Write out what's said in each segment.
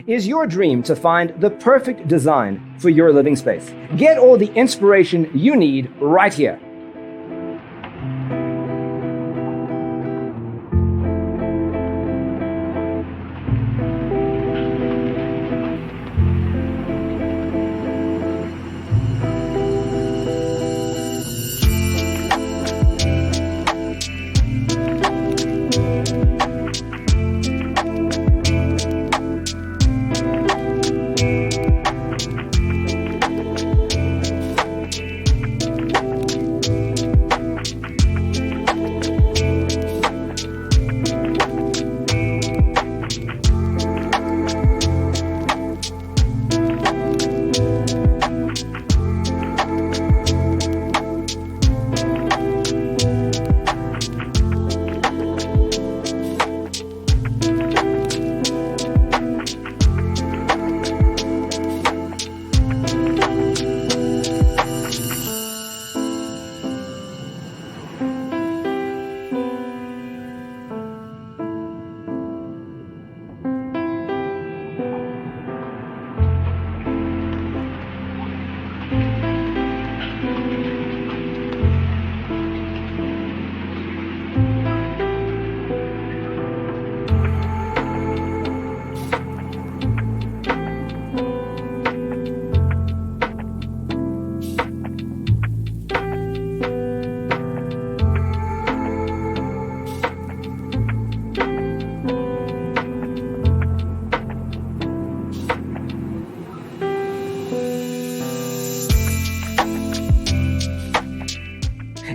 Is your dream to find the perfect design for your living space? Get all the inspiration you need right here.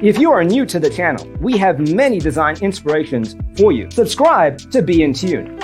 If you are new to the channel, we have many design inspirations for you. Subscribe to be in tune.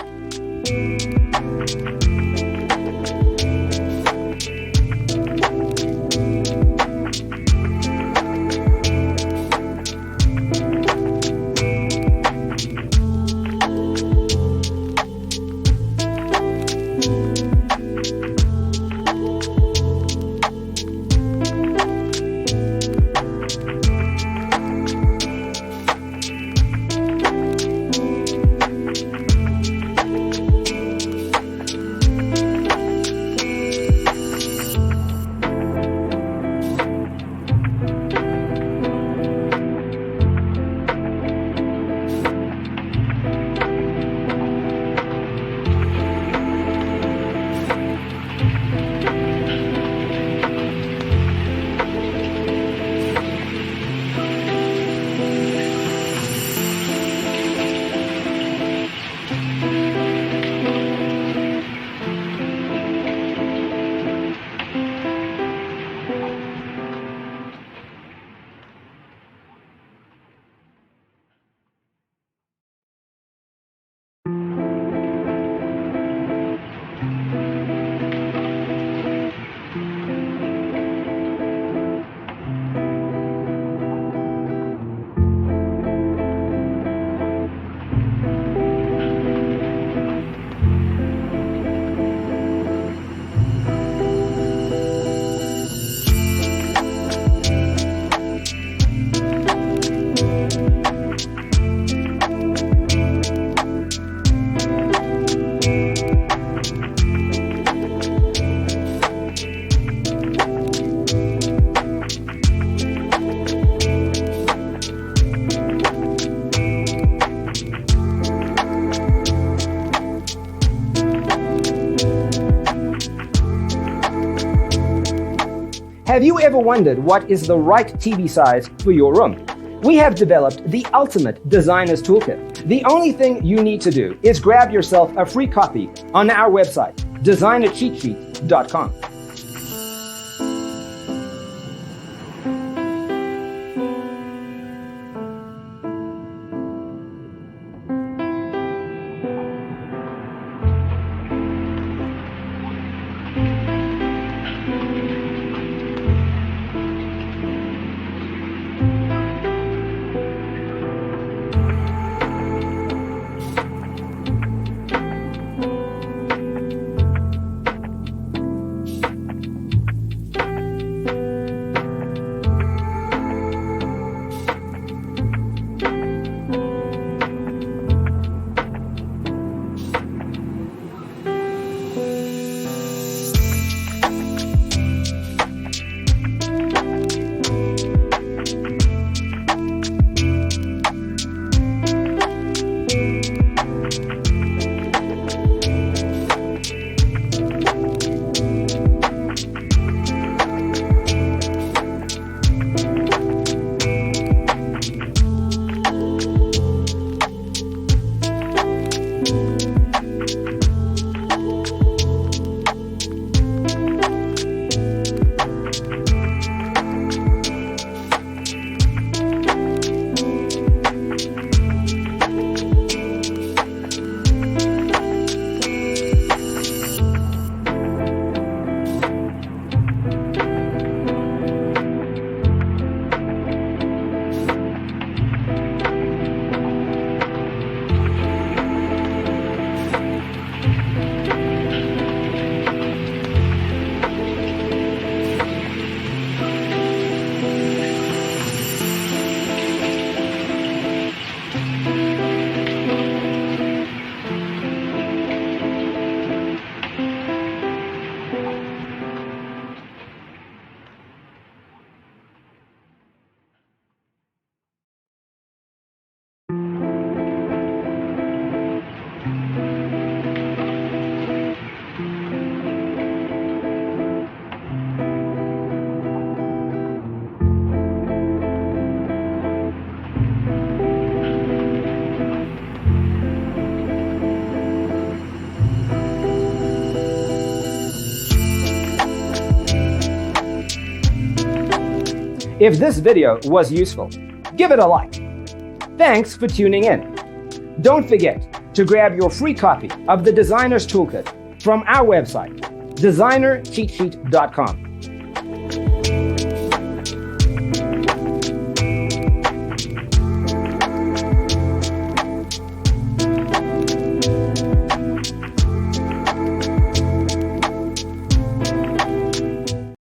Have you ever wondered what is the right TV size for your room? We have developed the ultimate designer's toolkit. The only thing you need to do is grab yourself a free copy on our website, designercheatsheet.com. If this video was useful, give it a like. Thanks for tuning in. Don't forget to grab your free copy of the Designer's Toolkit from our website, designercheatsheet.com.